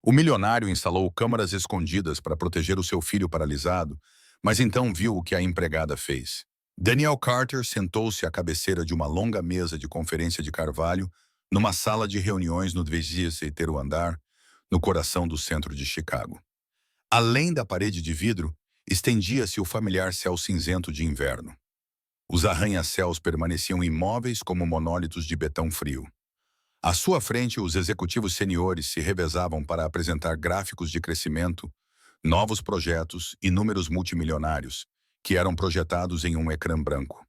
O milionário instalou câmaras escondidas para proteger o seu filho paralisado, mas então viu o que a empregada fez. Daniel Carter sentou-se à cabeceira de uma longa mesa de conferência de carvalho numa sala de reuniões no 23º andar, no coração do centro de Chicago. Além da parede de vidro, estendia-se o familiar céu cinzento de inverno. Os arranha-céus permaneciam imóveis como monólitos de betão frio. À sua frente, os executivos seniores se revezavam para apresentar gráficos de crescimento, novos projetos e números multimilionários, que eram projetados em um ecrã branco.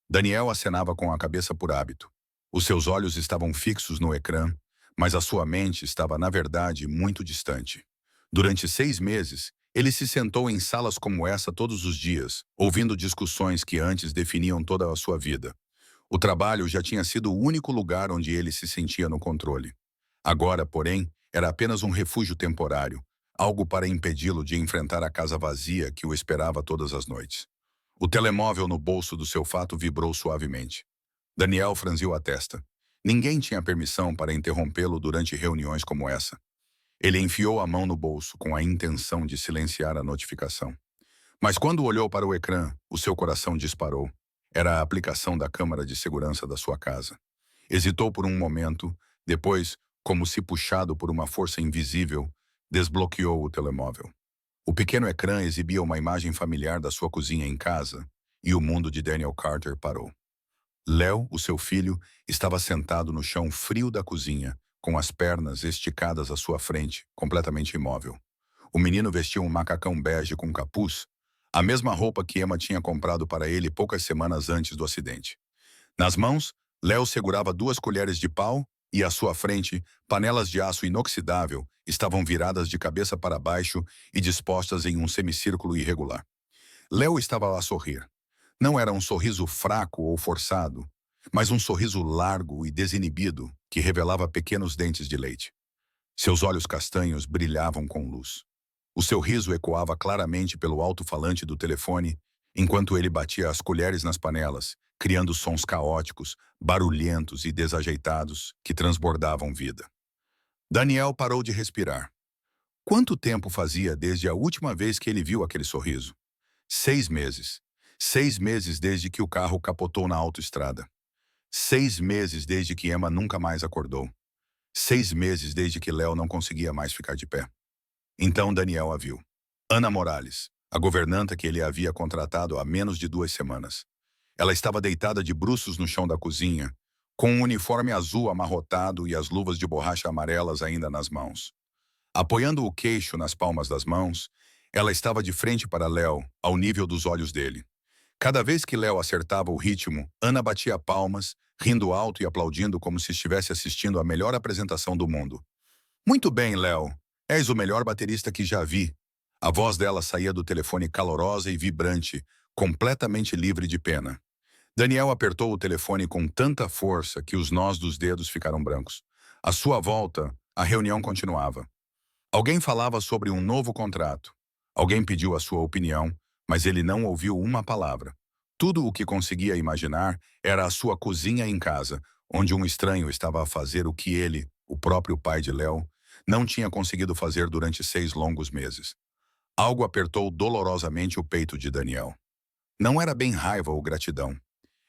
Daniel acenava com a cabeça por hábito. Os seus olhos estavam fixos no ecrã, mas a sua mente estava, na verdade, muito distante. Durante 6 meses, ele se sentou em salas como essa todos os dias, ouvindo discussões que antes definiam toda a sua vida. O trabalho já tinha sido o único lugar onde ele se sentia no controle. Agora, porém, era apenas um refúgio temporário, algo para impedi-lo de enfrentar a casa vazia que o esperava todas as noites. O telemóvel no bolso do seu fato vibrou suavemente. Daniel franziu a testa. Ninguém tinha permissão para interrompê-lo durante reuniões como essa. Ele enfiou a mão no bolso com a intenção de silenciar a notificação. Mas quando olhou para o ecrã, o seu coração disparou. Era a aplicação da câmara de segurança da sua casa. Hesitou por um momento, depois, como se puxado por uma força invisível, desbloqueou o telemóvel. O pequeno ecrã exibia uma imagem familiar da sua cozinha em casa, e o mundo de Daniel Carter parou. Léo, o seu filho, estava sentado no chão frio da cozinha, com as pernas esticadas à sua frente, completamente imóvel. O menino vestia um macacão bege com capuz, a mesma roupa que Emma tinha comprado para ele poucas semanas antes do acidente. Nas mãos, Léo segurava 2 colheres de pau e, à sua frente, panelas de aço inoxidável estavam viradas de cabeça para baixo e dispostas em um semicírculo irregular. Léo estava a sorrir. Não era um sorriso fraco ou forçado, mas um sorriso largo e desinibido que revelava pequenos dentes de leite. Seus olhos castanhos brilhavam com luz. O seu riso ecoava claramente pelo alto-falante do telefone, enquanto ele batia as colheres nas panelas, criando sons caóticos, barulhentos e desajeitados que transbordavam vida. Daniel parou de respirar. Quanto tempo fazia desde a última vez que ele viu aquele sorriso? 6 meses. 6 meses desde que o carro capotou na autoestrada. 6 meses desde que Emma nunca mais acordou. 6 meses desde que Léo não conseguia mais ficar de pé. Então Daniel a viu. Ana Morales, a governanta que ele havia contratado há menos de 2 semanas. Ela estava deitada de bruços no chão da cozinha, com um uniforme azul amarrotado e as luvas de borracha amarelas ainda nas mãos. Apoiando o queixo nas palmas das mãos, ela estava de frente para Léo, ao nível dos olhos dele. Cada vez que Léo acertava o ritmo, Ana batia palmas, rindo alto e aplaudindo como se estivesse assistindo à melhor apresentação do mundo. Muito bem, Léo. És o melhor baterista que já vi. A voz dela saía do telefone calorosa e vibrante, completamente livre de pena. Daniel apertou o telefone com tanta força que os nós dos dedos ficaram brancos. À sua volta, a reunião continuava. Alguém falava sobre um novo contrato. Alguém pediu a sua opinião, mas ele não ouviu uma palavra. Tudo o que conseguia imaginar era a sua cozinha em casa, onde um estranho estava a fazer o que ele, o próprio pai de Léo, não tinha conseguido fazer durante 6 longos meses. Algo apertou dolorosamente o peito de Daniel. Não era bem raiva ou gratidão.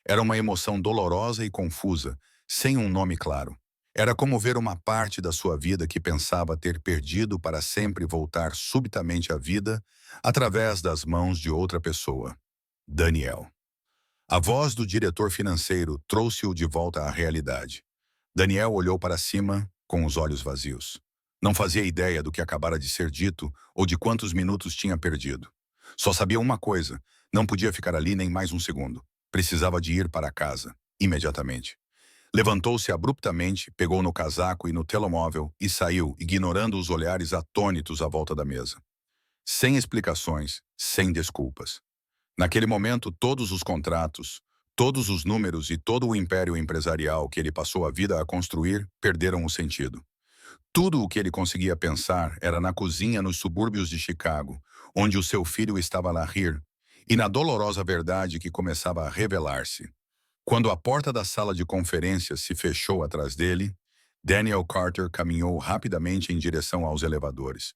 Era uma emoção dolorosa e confusa, sem um nome claro. Era como ver uma parte da sua vida que pensava ter perdido para sempre voltar subitamente à vida através das mãos de outra pessoa. Daniel. A voz do diretor financeiro trouxe-o de volta à realidade. Daniel olhou para cima com os olhos vazios. Não fazia ideia do que acabara de ser dito ou de quantos minutos tinha perdido. Só sabia uma coisa: não podia ficar ali nem mais um segundo. Precisava de ir para casa, imediatamente. Levantou-se abruptamente, pegou no casaco e no telemóvel e saiu, ignorando os olhares atônitos à volta da mesa. Sem explicações, sem desculpas. Naquele momento, todos os contratos, todos os números e todo o império empresarial que ele passou a vida a construir perderam o sentido. Tudo o que ele conseguia pensar era na cozinha nos subúrbios de Chicago, onde o seu filho estava a rir, e na dolorosa verdade que começava a revelar-se. Quando a porta da sala de conferências se fechou atrás dele, Daniel Carter caminhou rapidamente em direção aos elevadores.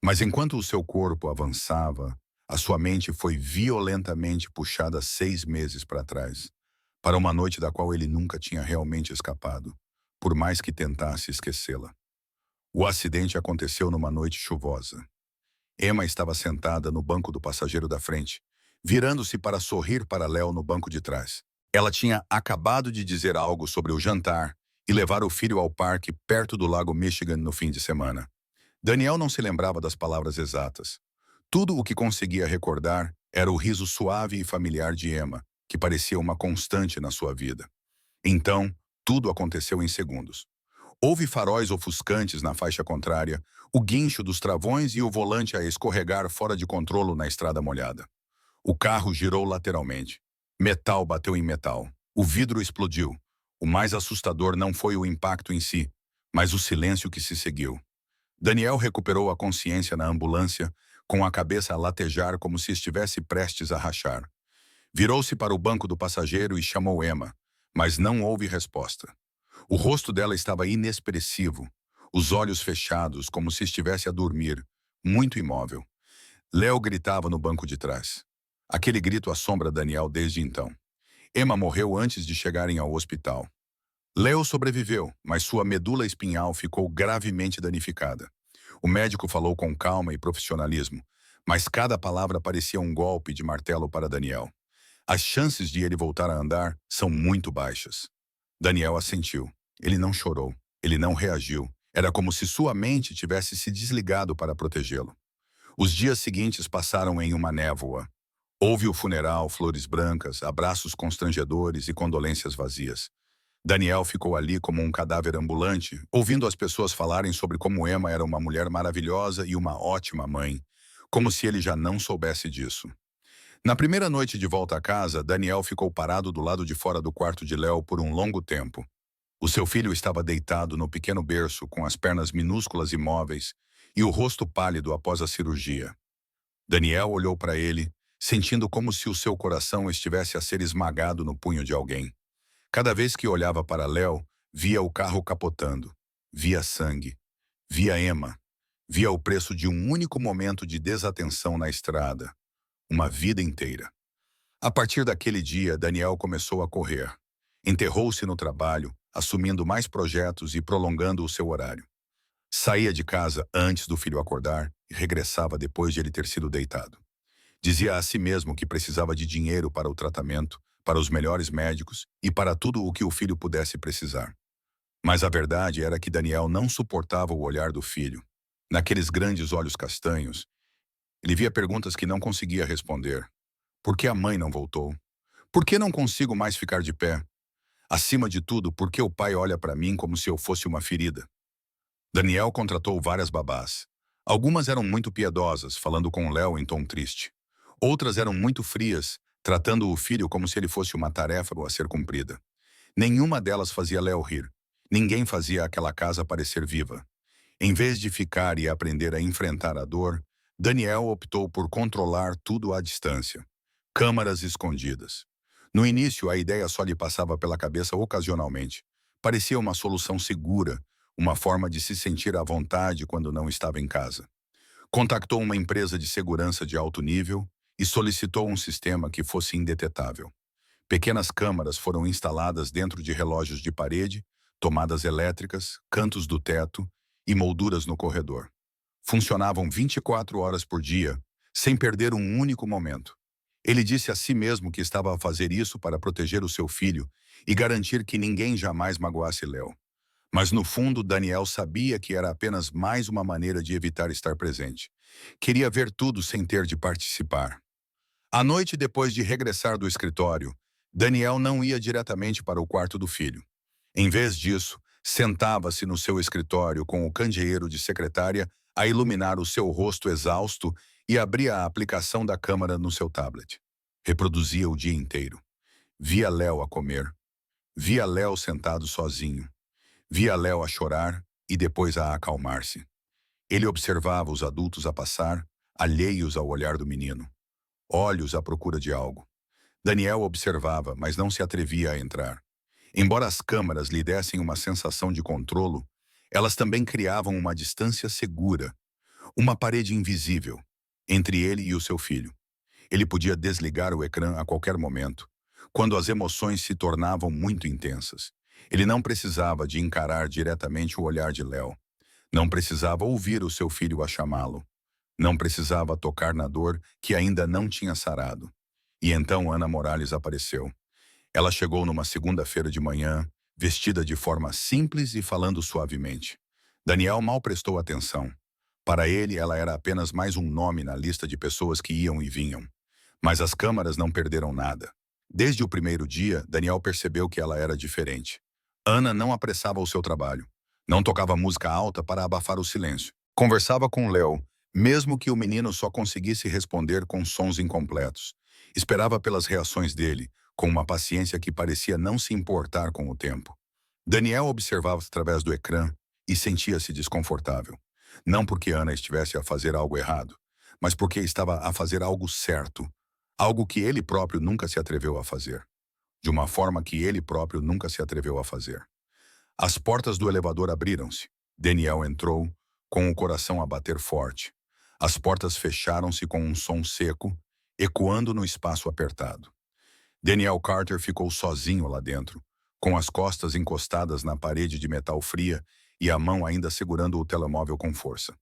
Mas enquanto o seu corpo avançava, a sua mente foi violentamente puxada 6 meses para trás, para uma noite da qual ele nunca tinha realmente escapado, por mais que tentasse esquecê-la. O acidente aconteceu numa noite chuvosa. Emma estava sentada no banco do passageiro da frente, virando-se para sorrir para Léo no banco de trás. Ela tinha acabado de dizer algo sobre o jantar e levar o filho ao parque perto do lago Michigan no fim de semana. Daniel não se lembrava das palavras exatas. Tudo o que conseguia recordar era o riso suave e familiar de Emma, que parecia uma constante na sua vida. Então, tudo aconteceu em segundos. Houve faróis ofuscantes na faixa contrária, o guincho dos travões e o volante a escorregar fora de controlo na estrada molhada. O carro girou lateralmente. Metal bateu em metal. O vidro explodiu. O mais assustador não foi o impacto em si, mas o silêncio que se seguiu. Daniel recuperou a consciência na ambulância, com a cabeça a latejar como se estivesse prestes a rachar. Virou-se para o banco do passageiro e chamou Emma, mas não houve resposta. O rosto dela estava inexpressivo, os olhos fechados como se estivesse a dormir, muito imóvel. Léo gritava no banco de trás. Aquele grito assombra Daniel desde então. Emma morreu antes de chegarem ao hospital. Léo sobreviveu, mas sua medula espinhal ficou gravemente danificada. O médico falou com calma e profissionalismo, mas cada palavra parecia um golpe de martelo para Daniel. As chances de ele voltar a andar são muito baixas. Daniel assentiu. Ele não chorou. Ele não reagiu. Era como se sua mente tivesse se desligado para protegê-lo. Os dias seguintes passaram em uma névoa. Houve o funeral, flores brancas, abraços constrangedores e condolências vazias. Daniel ficou ali como um cadáver ambulante, ouvindo as pessoas falarem sobre como Emma era uma mulher maravilhosa e uma ótima mãe, como se ele já não soubesse disso. Na primeira noite de volta a casa, Daniel ficou parado do lado de fora do quarto de Léo por um longo tempo. O seu filho estava deitado no pequeno berço, com as pernas minúsculas e móveis, e o rosto pálido após a cirurgia. Daniel olhou para ele, sentindo como se o seu coração estivesse a ser esmagado no punho de alguém. Cada vez que olhava para Léo, via o carro capotando, via sangue, via Emma, via o preço de um único momento de desatenção na estrada, uma vida inteira. A partir daquele dia, Daniel começou a correr. Enterrou-se no trabalho, assumindo mais projetos e prolongando o seu horário. Saía de casa antes do filho acordar e regressava depois de ele ter sido deitado. Dizia a si mesmo que precisava de dinheiro para o tratamento, para os melhores médicos e para tudo o que o filho pudesse precisar. Mas a verdade era que Daniel não suportava o olhar do filho. Naqueles grandes olhos castanhos, ele via perguntas que não conseguia responder. Por que a mãe não voltou? Por que não consigo mais ficar de pé? Acima de tudo, por que o pai olha para mim como se eu fosse uma ferida? Daniel contratou várias babás. Algumas eram muito piedosas, falando com Léo em tom triste. Outras eram muito frias, tratando o filho como se ele fosse uma tarefa a ser cumprida. Nenhuma delas fazia Léo rir. Ninguém fazia aquela casa parecer viva. Em vez de ficar e aprender a enfrentar a dor, Daniel optou por controlar tudo à distância. Câmaras escondidas. No início, a ideia só lhe passava pela cabeça ocasionalmente. Parecia uma solução segura, uma forma de se sentir à vontade quando não estava em casa. Contactou uma empresa de segurança de alto nível e solicitou um sistema que fosse indetetável. Pequenas câmaras foram instaladas dentro de relógios de parede, tomadas elétricas, cantos do teto e molduras no corredor. Funcionavam 24 horas por dia, sem perder um único momento. Ele disse a si mesmo que estava a fazer isso para proteger o seu filho e garantir que ninguém jamais magoasse Léo. Mas no fundo, Daniel sabia que era apenas mais uma maneira de evitar estar presente. Queria ver tudo sem ter de participar. À noite, depois de regressar do escritório, Daniel não ia diretamente para o quarto do filho. Em vez disso, sentava-se no seu escritório com o candeeiro de secretária a iluminar o seu rosto exausto e abria a aplicação da câmara no seu tablet. Reproduzia o dia inteiro. Via Léo a comer. Via Léo sentado sozinho. Via Léo a chorar e depois a acalmar-se. Ele observava os adultos a passar, alheios ao olhar do menino. Olhos à procura de algo. Daniel observava, mas não se atrevia a entrar. Embora as câmaras lhe dessem uma sensação de controlo, elas também criavam uma distância segura, uma parede invisível, entre ele e o seu filho. Ele podia desligar o ecrã a qualquer momento, quando as emoções se tornavam muito intensas. Ele não precisava de encarar diretamente o olhar de Léo. Não precisava ouvir o seu filho a chamá-lo. Não precisava tocar na dor que ainda não tinha sarado. E então Ana Morales apareceu. Ela chegou numa segunda-feira de manhã, vestida de forma simples e falando suavemente. Daniel mal prestou atenção. Para ele, ela era apenas mais um nome na lista de pessoas que iam e vinham. Mas as câmaras não perderam nada. Desde o primeiro dia, Daniel percebeu que ela era diferente. Ana não apressava o seu trabalho. Não tocava música alta para abafar o silêncio. Conversava com Léo, mesmo que o menino só conseguisse responder com sons incompletos. Esperava pelas reações dele, com uma paciência que parecia não se importar com o tempo. Daniel observava através do ecrã e sentia-se desconfortável. Não porque Ana estivesse a fazer algo errado, mas porque estava a fazer algo certo, algo que ele próprio nunca se atreveu a fazer. De uma forma que ele próprio nunca se atreveu a fazer. As portas do elevador abriram-se. Daniel entrou, com o coração a bater forte. As portas fecharam-se com um som seco, ecoando no espaço apertado. Daniel Carter ficou sozinho lá dentro, com as costas encostadas na parede de metal fria e a mão ainda segurando o telemóvel com força.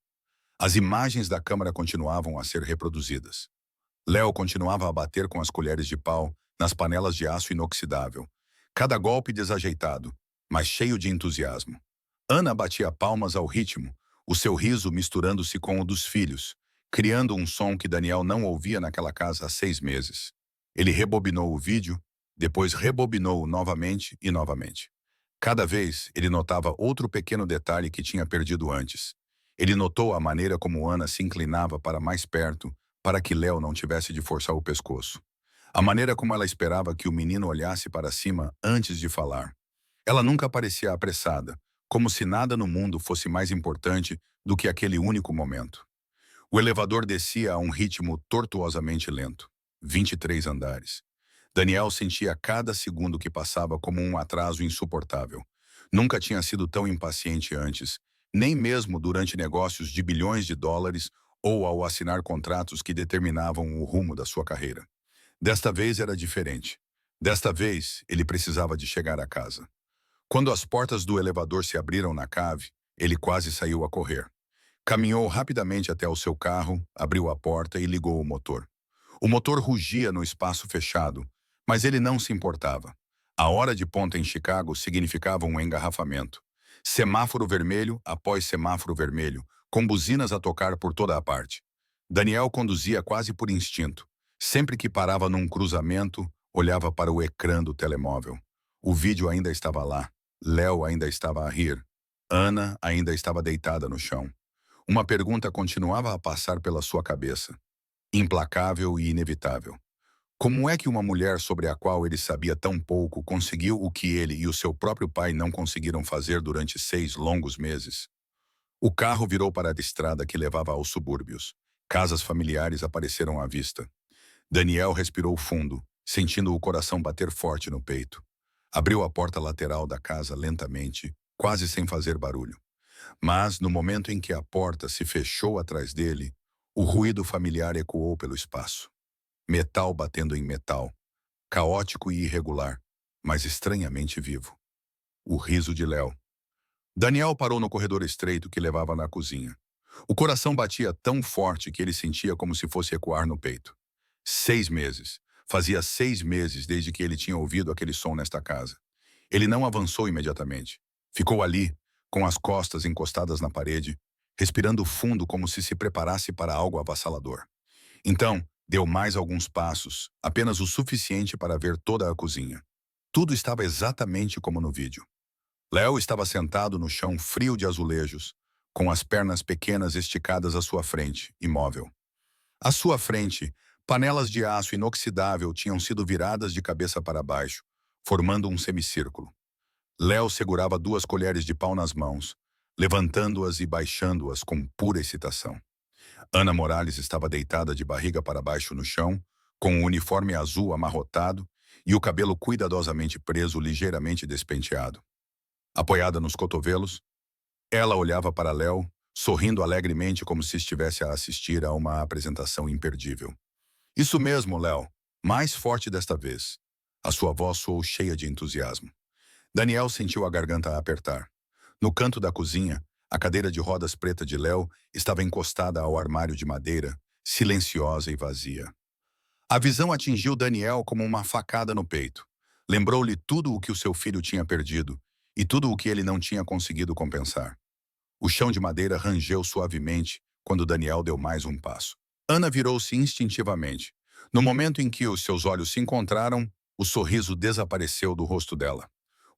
As imagens da câmera continuavam a ser reproduzidas. Léo continuava a bater com as colheres de pau nas panelas de aço inoxidável. Cada golpe desajeitado, mas cheio de entusiasmo. Ana batia palmas ao ritmo, o seu riso misturando-se com o dos filhos, criando um som que Daniel não ouvia naquela casa há 6 meses. Ele rebobinou o vídeo, depois rebobinou-o novamente e novamente. Cada vez, ele notava outro pequeno detalhe que tinha perdido antes. Ele notou a maneira como Ana se inclinava para mais perto, para que Léo não tivesse de forçar o pescoço. A maneira como ela esperava que o menino olhasse para cima antes de falar. Ela nunca parecia apressada, como se nada no mundo fosse mais importante do que aquele único momento. O elevador descia a um ritmo tortuosamente lento. 23 andares. Daniel sentia cada segundo que passava como um atraso insuportável. Nunca tinha sido tão impaciente antes, nem mesmo durante negócios de bilhões de dólares ou ao assinar contratos que determinavam o rumo da sua carreira. Desta vez era diferente. Desta vez, ele precisava de chegar a casa. Quando as portas do elevador se abriram na cave, ele quase saiu a correr. Caminhou rapidamente até o seu carro, abriu a porta e ligou o motor. O motor rugia no espaço fechado, mas ele não se importava. A hora de ponta em Chicago significava um engarrafamento. Semáforo vermelho após semáforo vermelho, com buzinas a tocar por toda a parte. Daniel conduzia quase por instinto. Sempre que parava num cruzamento, olhava para o ecrã do telemóvel. O vídeo ainda estava lá. Léo ainda estava a rir. Ana ainda estava deitada no chão. Uma pergunta continuava a passar pela sua cabeça. Implacável e inevitável. Como é que uma mulher sobre a qual ele sabia tão pouco conseguiu o que ele e o seu próprio pai não conseguiram fazer durante 6 longos meses? O carro virou para a estrada que levava aos subúrbios. Casas familiares apareceram à vista. Daniel respirou fundo, sentindo o coração bater forte no peito. Abriu a porta lateral da casa lentamente, quase sem fazer barulho. Mas, no momento em que a porta se fechou atrás dele, o ruído familiar ecoou pelo espaço. Metal batendo em metal, caótico e irregular, mas estranhamente vivo. O riso de Léo. Daniel parou no corredor estreito que levava na cozinha. O coração batia tão forte que ele sentia como se fosse ecoar no peito. 6 meses. Fazia 6 meses desde que ele tinha ouvido aquele som nesta casa. Ele não avançou imediatamente. Ficou ali, com as costas encostadas na parede, respirando fundo como se preparasse para algo avassalador. Então, deu mais alguns passos, apenas o suficiente para ver toda a cozinha. Tudo estava exatamente como no vídeo. Léo estava sentado no chão frio de azulejos, com as pernas pequenas esticadas à sua frente, imóvel. À sua frente, panelas de aço inoxidável tinham sido viradas de cabeça para baixo, formando um semicírculo. Léo segurava 2 colheres de pau nas mãos, levantando-as e baixando-as com pura excitação. Ana Morales estava deitada de barriga para baixo no chão, com o uniforme azul amarrotado e o cabelo cuidadosamente preso, ligeiramente despenteado. Apoiada nos cotovelos, ela olhava para Léo, sorrindo alegremente como se estivesse a assistir a uma apresentação imperdível. Isso mesmo, Léo. Mais forte desta vez. A sua voz soou cheia de entusiasmo. Daniel sentiu a garganta apertar. No canto da cozinha, a cadeira de rodas preta de Léo estava encostada ao armário de madeira, silenciosa e vazia. A visão atingiu Daniel como uma facada no peito. Lembrou-lhe tudo o que o seu filho tinha perdido e tudo o que ele não tinha conseguido compensar. O chão de madeira rangeu suavemente quando Daniel deu mais um passo. Ana virou-se instintivamente. No momento em que os seus olhos se encontraram, o sorriso desapareceu do rosto dela.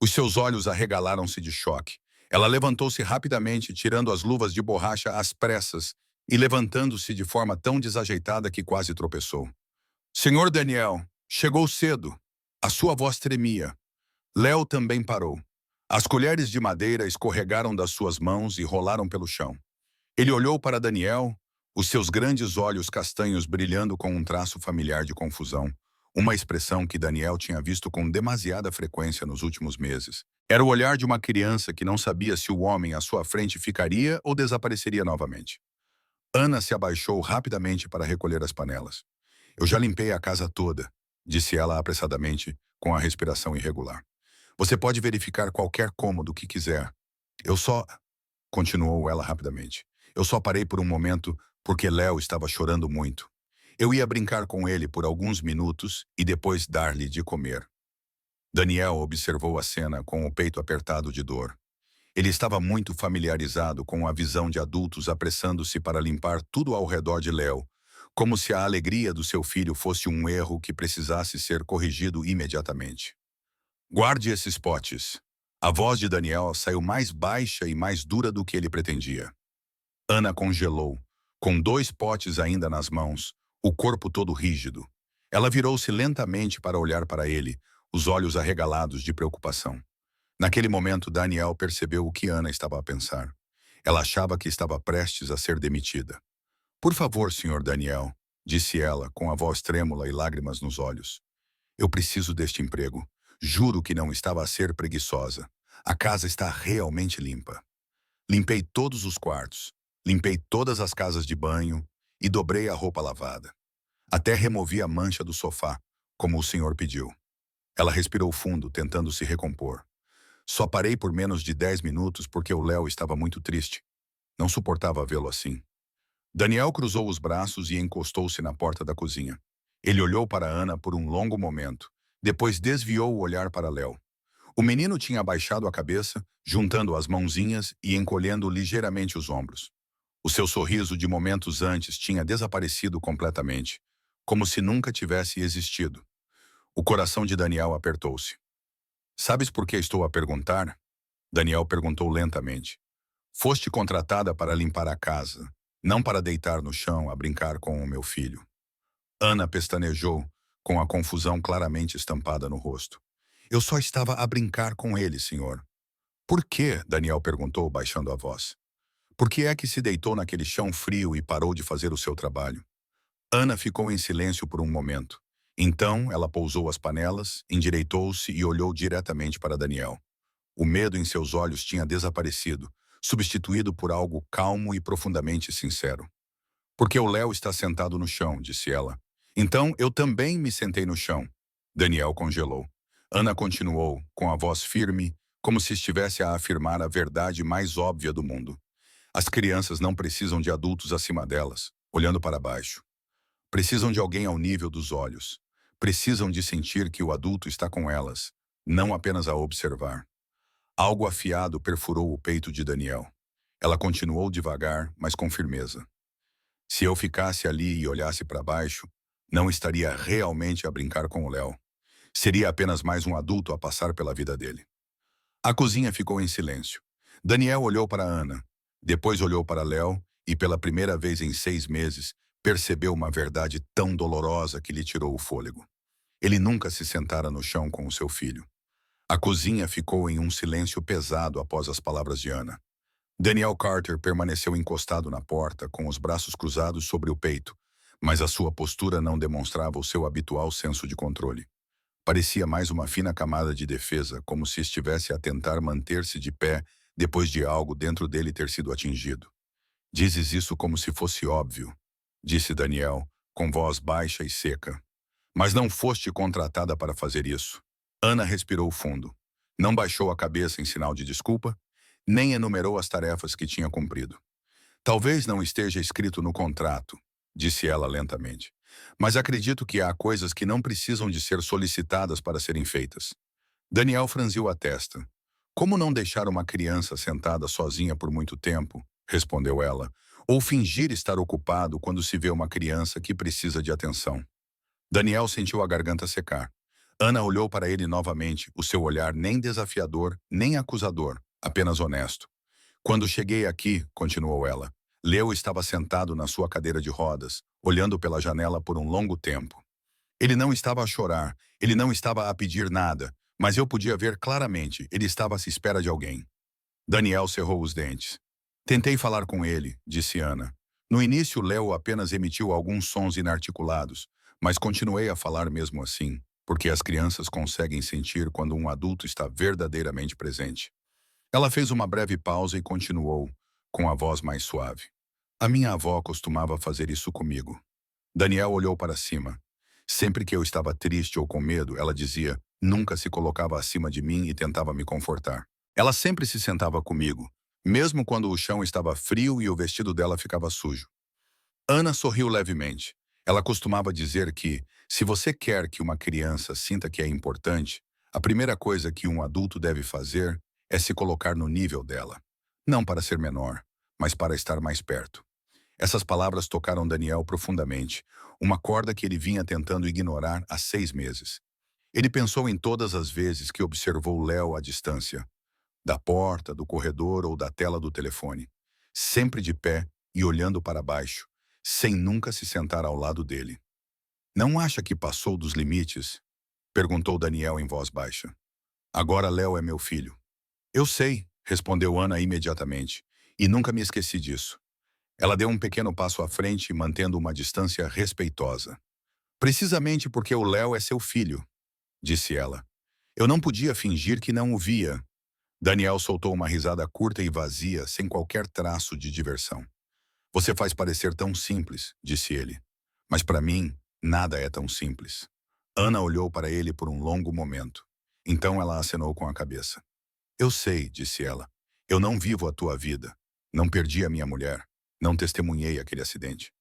Os seus olhos arregalaram-se de choque. Ela levantou-se rapidamente, tirando as luvas de borracha às pressas e levantando-se de forma tão desajeitada que quase tropeçou. Senhor Daniel, chegou cedo. A sua voz tremia. Léo também parou. As colheres de madeira escorregaram das suas mãos e rolaram pelo chão. Ele olhou para Daniel, os seus grandes olhos castanhos brilhando com um traço familiar de confusão, uma expressão que Daniel tinha visto com demasiada frequência nos últimos meses. Era o olhar de uma criança que não sabia se o homem à sua frente ficaria ou desapareceria novamente. Ana se abaixou rapidamente para recolher as panelas. Eu já limpei a casa toda, disse ela apressadamente, com a respiração irregular. Você pode verificar qualquer cômodo que quiser. Eu só... Continuou ela rapidamente. Eu só parei por um momento porque Léo estava chorando muito. Eu ia brincar com ele por alguns minutos e depois dar-lhe de comer. Daniel observou a cena com o peito apertado de dor. Ele estava muito familiarizado com a visão de adultos apressando-se para limpar tudo ao redor de Léo, como se a alegria do seu filho fosse um erro que precisasse ser corrigido imediatamente. Guarde esses potes. A voz de Daniel saiu mais baixa e mais dura do que ele pretendia. Ana congelou, com 2 potes ainda nas mãos, o corpo todo rígido. Ela virou-se lentamente para olhar para ele, os olhos arregalados de preocupação. Naquele momento, Daniel percebeu o que Ana estava a pensar. Ela achava que estava prestes a ser demitida. Por favor, Sr. Daniel, disse ela, com a voz trêmula e lágrimas nos olhos. Eu preciso deste emprego. Juro que não estava a ser preguiçosa. A casa está realmente limpa. Limpei todos os quartos, limpei todas as casas de banho e dobrei a roupa lavada. Até removi a mancha do sofá, como o senhor pediu. Ela respirou fundo, tentando se recompor. Só parei por menos de 10 minutos porque o Léo estava muito triste. Não suportava vê-lo assim. Daniel cruzou os braços e encostou-se na porta da cozinha. Ele olhou para Ana por um longo momento. Depois desviou o olhar para Léo. O menino tinha abaixado a cabeça, juntando as mãozinhas e encolhendo ligeiramente os ombros. O seu sorriso de momentos antes tinha desaparecido completamente, como se nunca tivesse existido. O coração de Daniel apertou-se. Sabes por que estou a perguntar? Daniel perguntou lentamente. Foste contratada para limpar a casa, não para deitar no chão a brincar com o meu filho. Ana pestanejou, com a confusão claramente estampada no rosto. Eu só estava a brincar com ele, senhor. Por quê? Daniel perguntou, baixando a voz. Por que é que se deitou naquele chão frio e parou de fazer o seu trabalho? Ana ficou em silêncio por um momento. Então, ela pousou as panelas, endireitou-se e olhou diretamente para Daniel. O medo em seus olhos tinha desaparecido, substituído por algo calmo e profundamente sincero. Porque o Léo está sentado no chão, disse ela. Então, eu também me sentei no chão. Daniel congelou. Ana continuou, com a voz firme, como se estivesse a afirmar a verdade mais óbvia do mundo. As crianças não precisam de adultos acima delas, olhando para baixo. Precisam de alguém ao nível dos olhos. Precisam de sentir que o adulto está com elas, não apenas a observar. Algo afiado perfurou o peito de Daniel. Ela continuou devagar, mas com firmeza. Se eu ficasse ali e olhasse para baixo, não estaria realmente a brincar com o Léo. Seria apenas mais um adulto a passar pela vida dele. A cozinha ficou em silêncio. Daniel olhou para Ana, depois olhou para Léo e, pela primeira vez em 6 meses, percebeu uma verdade tão dolorosa que lhe tirou o fôlego. Ele nunca se sentara no chão com o seu filho. A cozinha ficou em um silêncio pesado após as palavras de Ana. Daniel Carter permaneceu encostado na porta, com os braços cruzados sobre o peito, mas a sua postura não demonstrava o seu habitual senso de controle. Parecia mais uma fina camada de defesa, como se estivesse a tentar manter-se de pé depois de algo dentro dele ter sido atingido. Dizes isso como se fosse óbvio, disse Daniel, com voz baixa e seca. Mas não foste contratada para fazer isso. Ana respirou fundo. Não baixou a cabeça em sinal de desculpa, nem enumerou as tarefas que tinha cumprido. Talvez não esteja escrito no contrato, disse ela lentamente. Mas acredito que há coisas que não precisam de ser solicitadas para serem feitas. Daniel franziu a testa. Como não deixar uma criança sentada sozinha por muito tempo? Respondeu ela. Ou fingir estar ocupado quando se vê uma criança que precisa de atenção. Daniel sentiu a garganta secar. Ana olhou para ele novamente, o seu olhar nem desafiador, nem acusador, apenas honesto. Quando cheguei aqui, continuou ela, Leo estava sentado na sua cadeira de rodas, olhando pela janela por um longo tempo. Ele não estava a chorar, ele não estava a pedir nada, mas eu podia ver claramente, ele estava à espera de alguém. Daniel cerrou os dentes. Tentei falar com ele, disse Ana. No início, Leo apenas emitiu alguns sons inarticulados, mas continuei a falar mesmo assim, porque as crianças conseguem sentir quando um adulto está verdadeiramente presente. Ela fez uma breve pausa e continuou, com a voz mais suave. A minha avó costumava fazer isso comigo. Daniel olhou para cima. Sempre que eu estava triste ou com medo, ela dizia, nunca se colocava acima de mim e tentava me confortar. Ela sempre se sentava comigo, mesmo quando o chão estava frio e o vestido dela ficava sujo. Ana sorriu levemente. Ela costumava dizer que, se você quer que uma criança sinta que é importante, a primeira coisa que um adulto deve fazer é se colocar no nível dela. Não para ser menor, mas para estar mais perto. Essas palavras tocaram Daniel profundamente, uma corda que ele vinha tentando ignorar há 6 meses. Ele pensou em todas as vezes que observou Léo à distância, da porta, do corredor ou da tela do telefone, sempre de pé e olhando para baixo, sem nunca se sentar ao lado dele. Não acha que passou dos limites? Perguntou Daniel em voz baixa. Agora Léo é meu filho. Eu sei, respondeu Ana imediatamente, e nunca me esqueci disso. Ela deu um pequeno passo à frente, mantendo uma distância respeitosa. Precisamente porque o Léo é seu filho, disse ela. Eu não podia fingir que não o via. Daniel soltou uma risada curta e vazia, sem qualquer traço de diversão. Você faz parecer tão simples, disse ele. Mas para mim, nada é tão simples. Ana olhou para ele por um longo momento. Então ela acenou com a cabeça. Eu sei, disse ela. Eu não vivo a tua vida. Não perdi a minha mulher. Não testemunhei aquele acidente.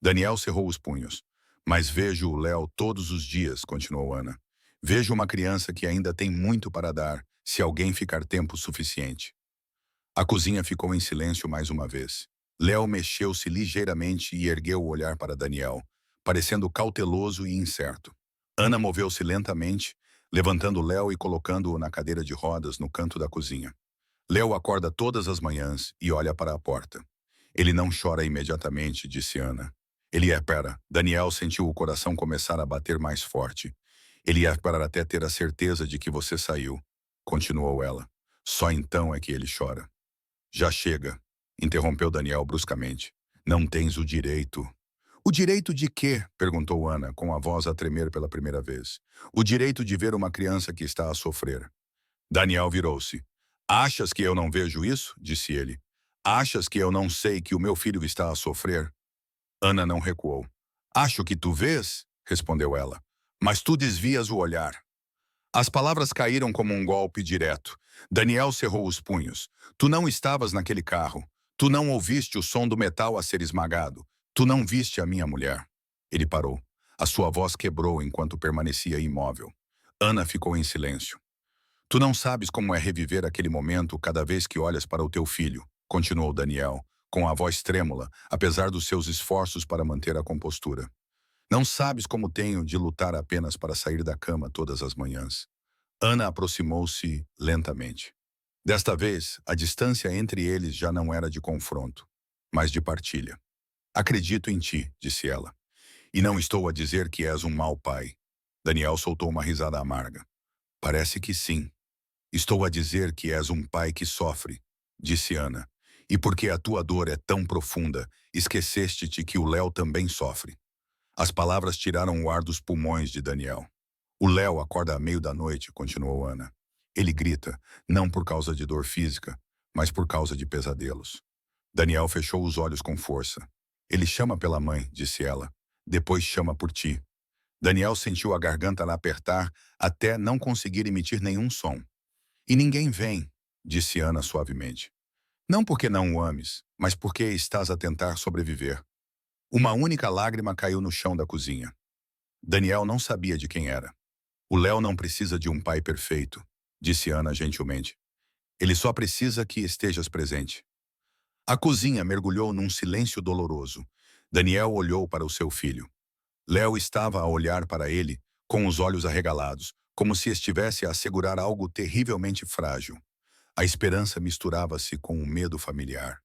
Daniel cerrou os punhos. Mas vejo o Léo todos os dias, continuou Ana. Vejo uma criança que ainda tem muito para dar, se alguém ficar tempo suficiente. A cozinha ficou em silêncio mais uma vez. Léo mexeu-se ligeiramente e ergueu o olhar para Daniel, parecendo cauteloso e incerto. Ana moveu-se lentamente, levantando Léo e colocando-o na cadeira de rodas no canto da cozinha. Léo acorda todas as manhãs e olha para a porta. Ele não chora imediatamente, disse Ana. Pera. Daniel sentiu o coração começar a bater mais forte. Ele ia esperar até ter a certeza de que você saiu, continuou ela. Só então é que ele chora. Já chega, interrompeu Daniel bruscamente. Não tens o direito. O direito de quê? Perguntou Ana, com a voz a tremer pela primeira vez. O direito de ver uma criança que está a sofrer. Daniel virou-se. Achas que eu não vejo isso? Disse ele. Achas que eu não sei que o meu filho está a sofrer? Ana não recuou. Acho que tu vês, respondeu ela. Mas tu desvias o olhar. As palavras caíram como um golpe direto. Daniel cerrou os punhos. Tu não estavas naquele carro. Tu não ouviste o som do metal a ser esmagado. Tu não viste a minha mulher. Ele parou. A sua voz quebrou enquanto permanecia imóvel. Ana ficou em silêncio. Tu não sabes como é reviver aquele momento cada vez que olhas para o teu filho, continuou Daniel, com a voz trêmula, apesar dos seus esforços para manter a compostura. Não sabes como tenho de lutar apenas para sair da cama todas as manhãs. Ana aproximou-se lentamente. Desta vez, a distância entre eles já não era de confronto, mas de partilha. Acredito em ti, disse ela. E não estou a dizer que és um mau pai. Daniel soltou uma risada amarga. Parece que sim. Estou a dizer que és um pai que sofre, disse Ana. E porque a tua dor é tão profunda, esqueceste-te que o Léo também sofre. As palavras tiraram o ar dos pulmões de Daniel. O Léo acorda à meio da noite, continuou Ana. Ele grita, não por causa de dor física, mas por causa de pesadelos. Daniel fechou os olhos com força. Ele chama pela mãe, disse ela. Depois chama por ti. Daniel sentiu a garganta lhe apertar até não conseguir emitir nenhum som. E ninguém vem, disse Ana suavemente. Não porque não o ames, mas porque estás a tentar sobreviver. Uma única lágrima caiu no chão da cozinha. Daniel não sabia de quem era. O Léo não precisa de um pai perfeito, disse Ana gentilmente. Ele só precisa que estejas presente. A cozinha mergulhou num silêncio doloroso. Daniel olhou para o seu filho. Léo estava a olhar para ele, com os olhos arregalados, como se estivesse a segurar algo terrivelmente frágil. A esperança misturava-se com o medo familiar.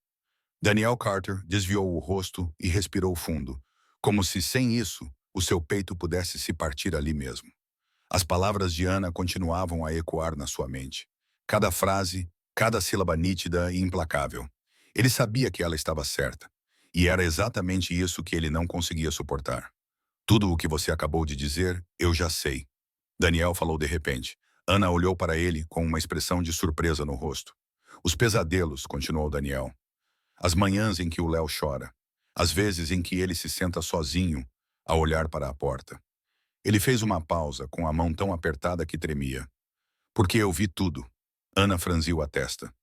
Daniel Carter desviou o rosto e respirou fundo, como se sem isso o seu peito pudesse se partir ali mesmo. As palavras de Ana continuavam a ecoar na sua mente. Cada frase, cada sílaba nítida e implacável. Ele sabia que ela estava certa. E era exatamente isso que ele não conseguia suportar. Tudo o que você acabou de dizer, eu já sei. Daniel falou de repente. Ana olhou para ele com uma expressão de surpresa no rosto. Os pesadelos, continuou Daniel. As manhãs em que o Léo chora. As vezes em que ele se senta sozinho, a olhar para a porta. Ele fez uma pausa, com a mão tão apertada que tremia. Porque eu vi tudo. Ana franziu a testa.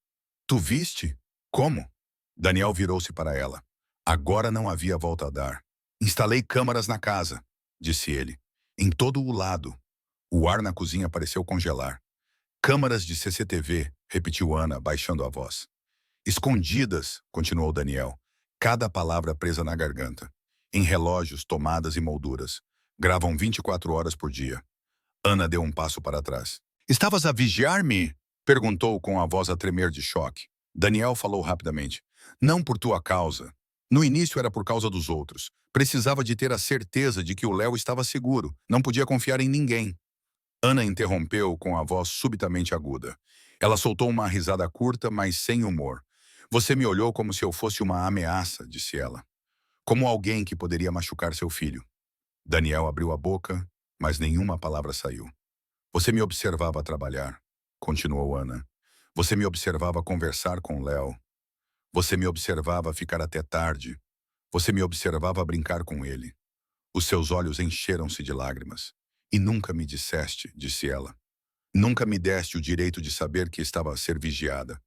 Tu viste? Como? Daniel virou-se para ela. Agora não havia volta a dar. Instalei câmaras na casa, disse ele. Em todo o lado. O ar na cozinha pareceu congelar. Câmaras de CCTV, repetiu Ana, baixando a voz. Escondidas, continuou Daniel, cada palavra presa na garganta. Em relógios, tomadas e molduras. Gravam 24 horas por dia. Ana deu um passo para trás. Estavas a vigiar-me? Perguntou com a voz a tremer de choque. Daniel falou rapidamente. Não por tua causa. No início era por causa dos outros. Precisava de ter a certeza de que o Léo estava seguro. Não podia confiar em ninguém. Ana interrompeu com a voz subitamente aguda. Ela soltou uma risada curta, mas sem humor. Você me olhou como se eu fosse uma ameaça, disse ela. Como alguém que poderia machucar seu filho. Daniel abriu a boca, mas nenhuma palavra saiu. Você me observava trabalhar, continuou Ana. Você me observava conversar com Léo. Você me observava ficar até tarde. Você me observava brincar com ele. Os seus olhos encheram-se de lágrimas. E nunca me disseste, disse ela. Nunca me deste o direito de saber que estava a ser vigiada.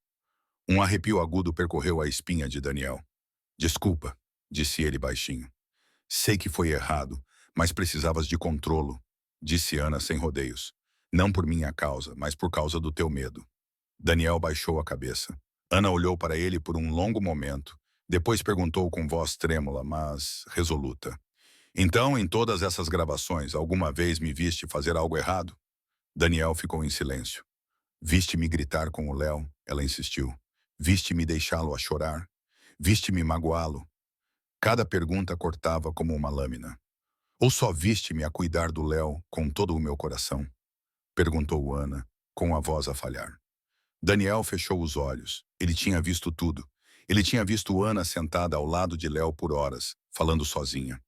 Um arrepio agudo percorreu a espinha de Daniel. Desculpa, disse ele baixinho. Sei que foi errado, mas precisavas de controlo, disse Ana sem rodeios. Não por minha causa, mas por causa do teu medo. Daniel baixou a cabeça. Ana olhou para ele por um longo momento. Depois perguntou com voz trêmula, mas resoluta. Então, em todas essas gravações, alguma vez me viste fazer algo errado? Daniel ficou em silêncio. Viste-me gritar com o Léo, ela insistiu. Viste-me deixá-lo a chorar? Viste-me magoá-lo? Cada pergunta cortava como uma lâmina. Ou só viste-me a cuidar do Léo com todo o meu coração? Perguntou Ana, com a voz a falhar. Daniel fechou os olhos. Ele tinha visto tudo. Ele tinha visto Ana sentada ao lado de Léo por horas, falando sozinha.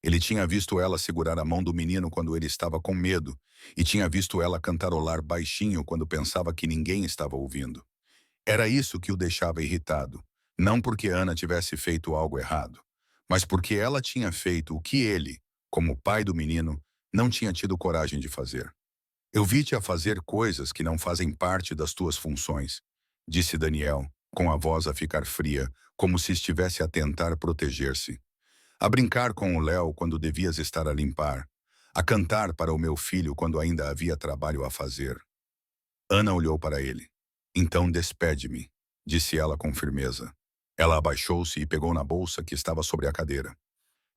Ele tinha visto ela segurar a mão do menino quando ele estava com medo, e tinha visto ela cantarolar baixinho quando pensava que ninguém estava ouvindo. Era isso que o deixava irritado, não porque Ana tivesse feito algo errado, mas porque ela tinha feito o que ele, como pai do menino, não tinha tido coragem de fazer. Eu vi-te a fazer coisas que não fazem parte das tuas funções, disse Daniel, com a voz a ficar fria, como se estivesse a tentar proteger-se. A brincar com o Léo quando devias estar a limpar. A cantar para o meu filho quando ainda havia trabalho a fazer. Ana olhou para ele. Então despede-me, disse ela com firmeza. Ela abaixou-se e pegou na bolsa que estava sobre a cadeira.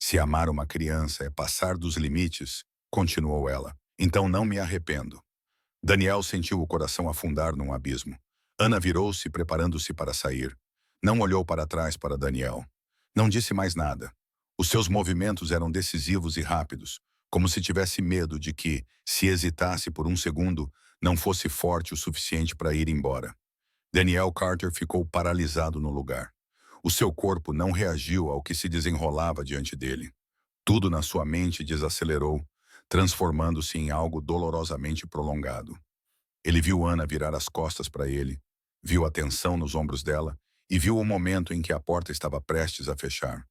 Se amar uma criança é passar dos limites, continuou ela, então não me arrependo. Daniel sentiu o coração afundar num abismo. Ana virou-se preparando-se para sair. Não olhou para trás para Daniel. Não disse mais nada. Os seus movimentos eram decisivos e rápidos, como se tivesse medo de que, se hesitasse por um segundo, não fosse forte o suficiente para ir embora. Daniel Carter ficou paralisado no lugar. O seu corpo não reagiu ao que se desenrolava diante dele. Tudo na sua mente desacelerou. transformando-se em algo dolorosamente prolongado. Ele viu Ana virar as costas para ele, viu a tensão nos ombros dela e viu o momento em que a porta estava prestes a fechar.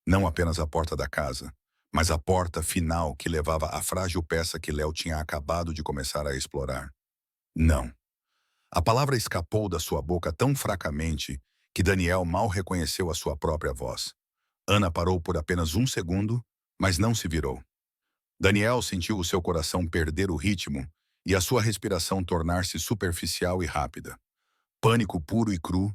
Não apenas a porta da casa, mas a porta final que levava à frágil peça que Léo tinha acabado de começar a explorar. Não. A palavra escapou da sua boca tão fracamente que Daniel mal reconheceu a sua própria voz. Ana parou por apenas um segundo, mas não se virou. Daniel sentiu o seu coração perder o ritmo e a sua respiração tornar-se superficial e rápida. Pânico puro e cru,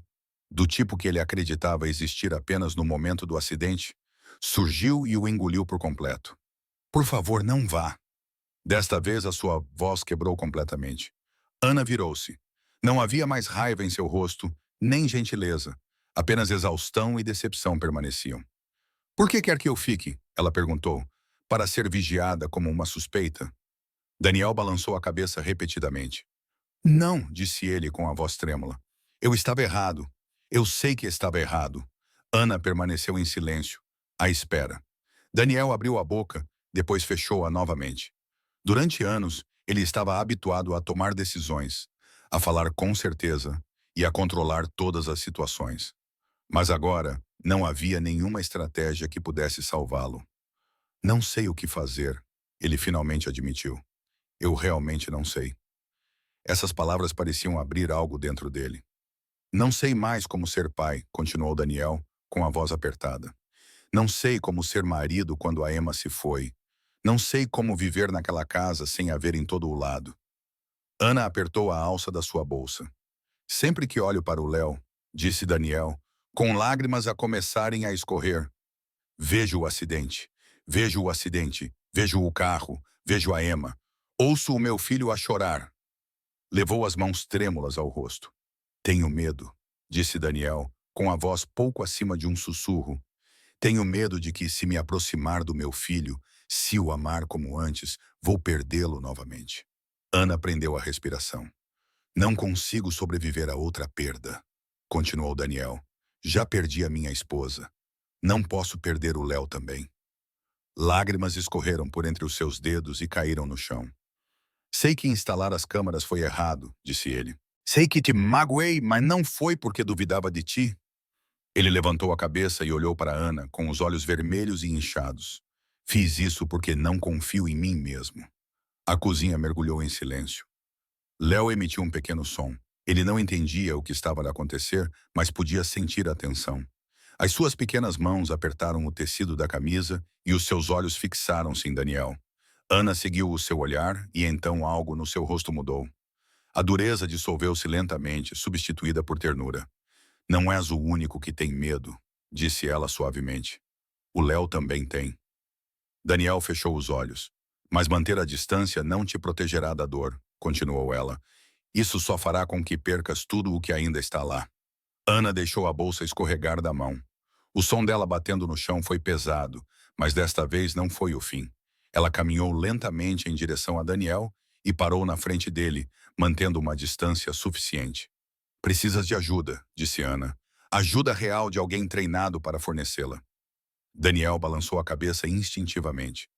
do tipo que ele acreditava existir apenas no momento do acidente, surgiu e o engoliu por completo. Por favor, não vá. Desta vez a sua voz quebrou completamente. Ana virou-se. Não havia mais raiva em seu rosto, nem gentileza. Apenas exaustão e decepção permaneciam. Por que quer que eu fique? Ela perguntou. Para ser vigiada como uma suspeita? Daniel balançou a cabeça repetidamente. Não, disse ele com a voz trêmula. Eu estava errado. Eu sei que estava errado. Ana permaneceu em silêncio, à espera. Daniel abriu a boca, depois fechou-a novamente. Durante anos, ele estava habituado a tomar decisões, a falar com certeza e a controlar todas as situações. Mas agora, não havia nenhuma estratégia que pudesse salvá-lo. Não sei o que fazer, ele finalmente admitiu. Eu realmente não sei. Essas palavras pareciam abrir algo dentro dele. Não sei mais como ser pai, continuou Daniel, com a voz apertada. Não sei como ser marido quando a Emma se foi. Não sei como viver naquela casa sem a ver em todo o lado. Ana apertou a alça da sua bolsa. Sempre que olho para o Léo, disse Daniel, com lágrimas a começarem a escorrer. Vejo o acidente. Vejo o acidente. Vejo o carro. Vejo a Emma. Ouço o meu filho a chorar. Levou as mãos trêmulas ao rosto. Tenho medo, disse Daniel, com a voz pouco acima de um sussurro. Tenho medo de que, se me aproximar do meu filho, se o amar como antes, vou perdê-lo novamente. Ana prendeu a respiração. Não consigo sobreviver a outra perda, continuou Daniel. Já perdi a minha esposa. Não posso perder o Léo também. Lágrimas escorreram por entre os seus dedos e caíram no chão. Sei que instalar as câmaras foi errado, disse ele. Sei que te magoei, mas não foi porque duvidava de ti. Ele levantou a cabeça e olhou para Ana, com os olhos vermelhos e inchados. Fiz isso porque não confio em mim mesmo. A cozinha mergulhou em silêncio. Léo emitiu um pequeno som. Ele não entendia o que estava a acontecer, mas podia sentir a tensão. As suas pequenas mãos apertaram o tecido da camisa e os seus olhos fixaram-se em Daniel. Ana seguiu o seu olhar e então algo no seu rosto mudou. A dureza dissolveu-se lentamente, substituída por ternura. Não és o único que tem medo, disse ela suavemente. O Léo também tem. Daniel fechou os olhos. Mas manter a distância não te protegerá da dor, continuou ela. Isso só fará com que percas tudo o que ainda está lá. Ana deixou a bolsa escorregar da mão. O som dela batendo no chão foi pesado, mas desta vez não foi o fim. Ela caminhou lentamente em direção a Daniel e parou na frente dele, mantendo uma distância suficiente. Precisas de ajuda, disse Ana. Ajuda real de alguém treinado para fornecê-la. Daniel balançou a cabeça instintivamente.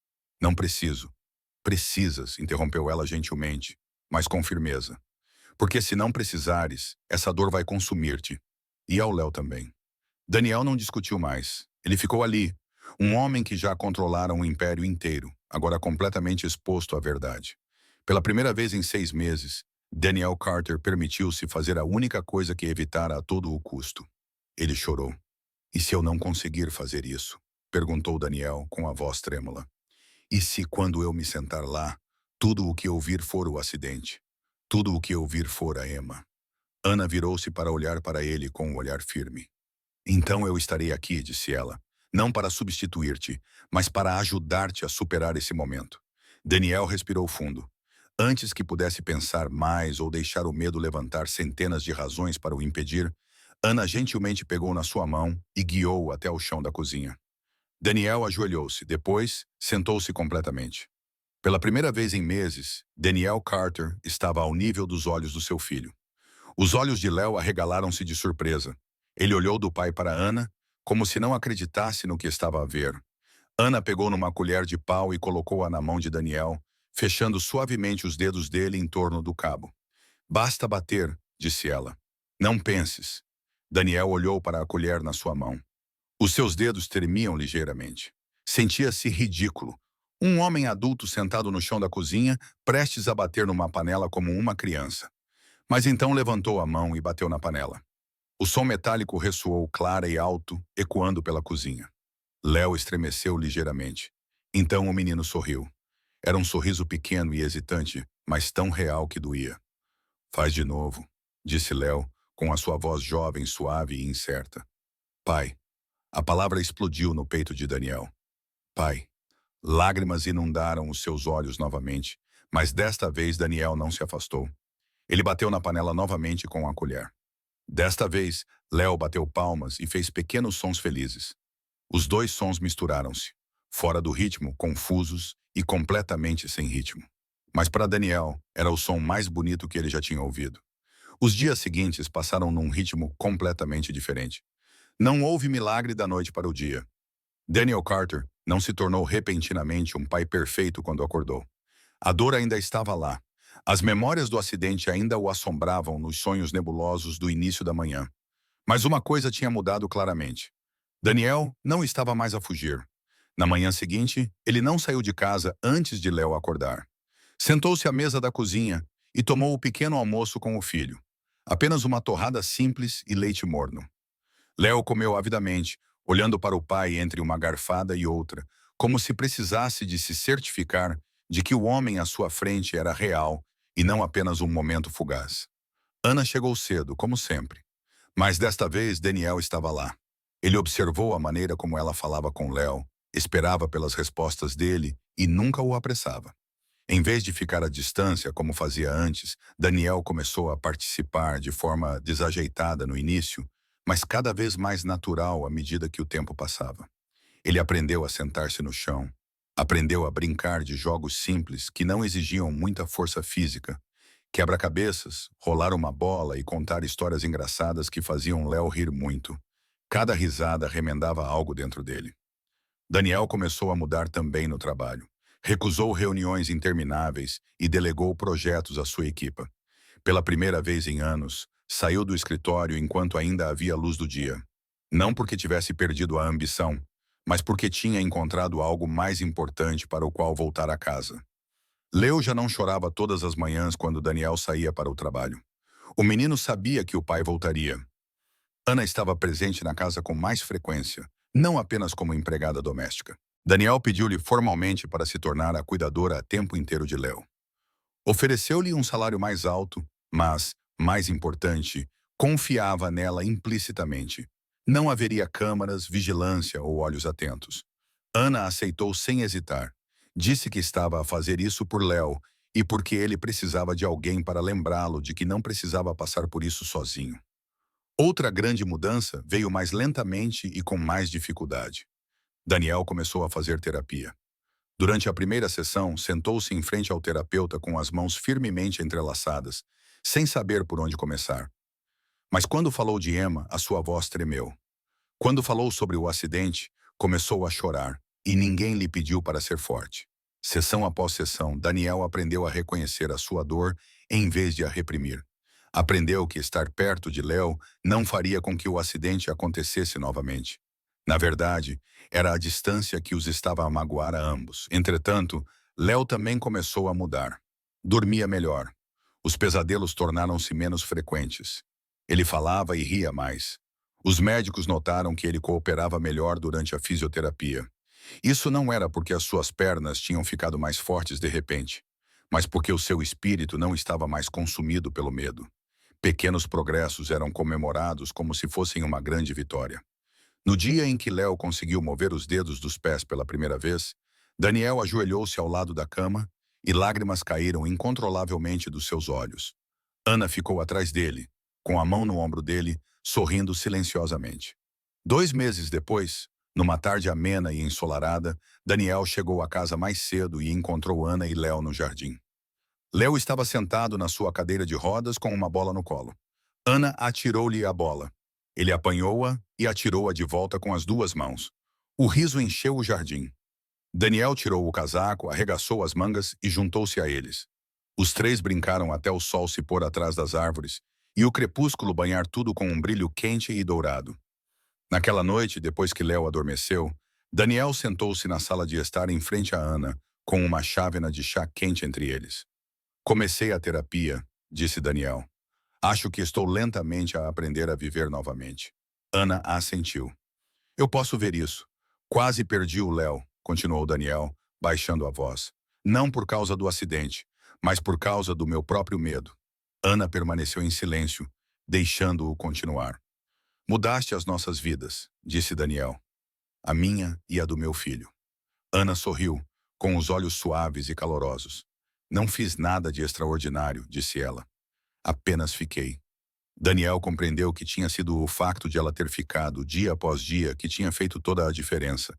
Não preciso. Precisas, interrompeu ela gentilmente, mas com firmeza. Porque se não precisares, essa dor vai consumir-te. E ao Léo também. Daniel não discutiu mais. Ele ficou ali, um homem que já controlara um império inteiro, agora completamente exposto à verdade. Pela primeira vez em 6 meses, Daniel Carter permitiu-se fazer a única coisa que evitara a todo o custo. Ele chorou. E se eu não conseguir fazer isso? Perguntou Daniel com a voz trêmula. E se, quando eu me sentar lá, tudo o que eu vir for o acidente? Tudo o que eu vir for a Emma? Ana virou-se para olhar para ele com um olhar firme. Então eu estarei aqui, disse ela, não para substituir-te, mas para ajudar-te a superar esse momento. Daniel respirou fundo. Antes que pudesse pensar mais ou deixar o medo levantar centenas de razões para o impedir, Ana gentilmente pegou na sua mão e guiou-o até o chão da cozinha. Daniel ajoelhou-se, depois sentou-se completamente. Pela primeira vez em meses, Daniel Carter estava ao nível dos olhos do seu filho. Os olhos de Léo arregalaram-se de surpresa. Ele olhou do pai para Ana, como se não acreditasse no que estava a ver. Ana pegou numa colher de pau e colocou-a na mão de Daniel, fechando suavemente os dedos dele em torno do cabo. Basta bater, disse ela. Não penses. Daniel olhou para a colher na sua mão. Os seus dedos tremiam ligeiramente. Sentia-se ridículo. Um homem adulto sentado no chão da cozinha, prestes a bater numa panela como uma criança. Mas então levantou a mão e bateu na panela. O som metálico ressoou claro e alto, ecoando pela cozinha. Léo estremeceu ligeiramente. Então o menino sorriu. Era um sorriso pequeno e hesitante, mas tão real que doía. Faz de novo, disse Léo, com a sua voz jovem, suave e incerta. Pai. A palavra explodiu no peito de Daniel. Pai. Lágrimas inundaram os seus olhos novamente, mas desta vez Daniel não se afastou. Ele bateu na panela novamente com a colher. Desta vez, Léo bateu palmas e fez pequenos sons felizes. Os dois sons misturaram-se, fora do ritmo, confusos e completamente sem ritmo. Mas para Daniel, era o som mais bonito que ele já tinha ouvido. Os dias seguintes passaram num ritmo completamente diferente. Não houve milagre da noite para o dia. Daniel Carter não se tornou repentinamente um pai perfeito quando acordou. A dor ainda estava lá. As memórias do acidente ainda o assombravam nos sonhos nebulosos do início da manhã. Mas uma coisa tinha mudado claramente. Daniel não estava mais a fugir. Na manhã seguinte, ele não saiu de casa antes de Léo acordar. Sentou-se à mesa da cozinha e tomou o pequeno almoço com o filho. Apenas uma torrada simples e leite morno. Léo comeu avidamente, olhando para o pai entre uma garfada e outra, como se precisasse de se certificar de que o homem à sua frente era real e não apenas um momento fugaz. Ana chegou cedo, como sempre. Mas desta vez Daniel estava lá. Ele observou a maneira como ela falava com Léo, esperava pelas respostas dele e nunca o apressava. Em vez de ficar à distância como fazia antes, Daniel começou a participar de forma desajeitada no início, mas cada vez mais natural à medida que o tempo passava. Ele aprendeu a sentar-se no chão, aprendeu a brincar de jogos simples que não exigiam muita força física, quebra-cabeças, rolar uma bola e contar histórias engraçadas que faziam Léo rir muito. Cada risada remendava algo dentro dele. Daniel começou a mudar também no trabalho. Recusou reuniões intermináveis e delegou projetos à sua equipa. Pela primeira vez em anos, saiu do escritório enquanto ainda havia luz do dia. Não porque tivesse perdido a ambição, mas porque tinha encontrado algo mais importante para o qual voltar a casa. Leo já não chorava todas as manhãs quando Daniel saía para o trabalho. O menino sabia que o pai voltaria. Ana estava presente na casa com mais frequência, não apenas como empregada doméstica. Daniel pediu-lhe formalmente para se tornar a cuidadora a tempo inteiro de Leo. Ofereceu-lhe um salário mais alto, mas, mais importante, confiava nela implicitamente. Não haveria câmaras, vigilância ou olhos atentos. Ana aceitou sem hesitar. Disse que estava a fazer isso por Léo e porque ele precisava de alguém para lembrá-lo de que não precisava passar por isso sozinho. Outra grande mudança veio mais lentamente e com mais dificuldade. Daniel começou a fazer terapia. Durante a primeira sessão, sentou-se em frente ao terapeuta com as mãos firmemente entrelaçadas, sem saber por onde começar. Mas quando falou de Emma, a sua voz tremeu. Quando falou sobre o acidente, começou a chorar, e ninguém lhe pediu para ser forte. Sessão após sessão, Daniel aprendeu a reconhecer a sua dor em vez de a reprimir. Aprendeu que estar perto de Léo não faria com que o acidente acontecesse novamente. Na verdade, era a distância que os estava a magoar a ambos. Entretanto, Léo também começou a mudar. Dormia melhor. Os pesadelos tornaram-se menos frequentes. Ele falava e ria mais. Os médicos notaram que ele cooperava melhor durante a fisioterapia. Isso não era porque as suas pernas tinham ficado mais fortes de repente, mas porque o seu espírito não estava mais consumido pelo medo. Pequenos progressos eram comemorados como se fossem uma grande vitória. No dia em que Léo conseguiu mover os dedos dos pés pela primeira vez, Daniel ajoelhou-se ao lado da cama e lágrimas caíram incontrolavelmente dos seus olhos. Ana ficou atrás dele, com a mão no ombro dele, sorrindo silenciosamente. 2 meses depois, numa tarde amena e ensolarada, Daniel chegou à casa mais cedo e encontrou Ana e Léo no jardim. Léo estava sentado na sua cadeira de rodas com uma bola no colo. Ana atirou-lhe a bola. Ele apanhou-a e atirou-a de volta com as duas mãos. O riso encheu o jardim. Daniel tirou o casaco, arregaçou as mangas e juntou-se a eles. Os três brincaram até o sol se pôr atrás das árvores e o crepúsculo banhar tudo com um brilho quente e dourado. Naquela noite, depois que Léo adormeceu, Daniel sentou-se na sala de estar em frente a Ana, com uma chávena de chá quente entre eles. Comecei a terapia, disse Daniel. Acho que estou lentamente a aprender a viver novamente. Ana assentiu. Eu posso ver isso. Quase perdi o Léo, continuou Daniel, baixando a voz. Não por causa do acidente, mas por causa do meu próprio medo. Ana permaneceu em silêncio, deixando-o continuar. Mudaste as nossas vidas, disse Daniel. A minha e a do meu filho. Ana sorriu, com os olhos suaves e calorosos. Não fiz nada de extraordinário, disse ela. Apenas fiquei. Daniel compreendeu que tinha sido o facto de ela ter ficado dia após dia que tinha feito toda a diferença,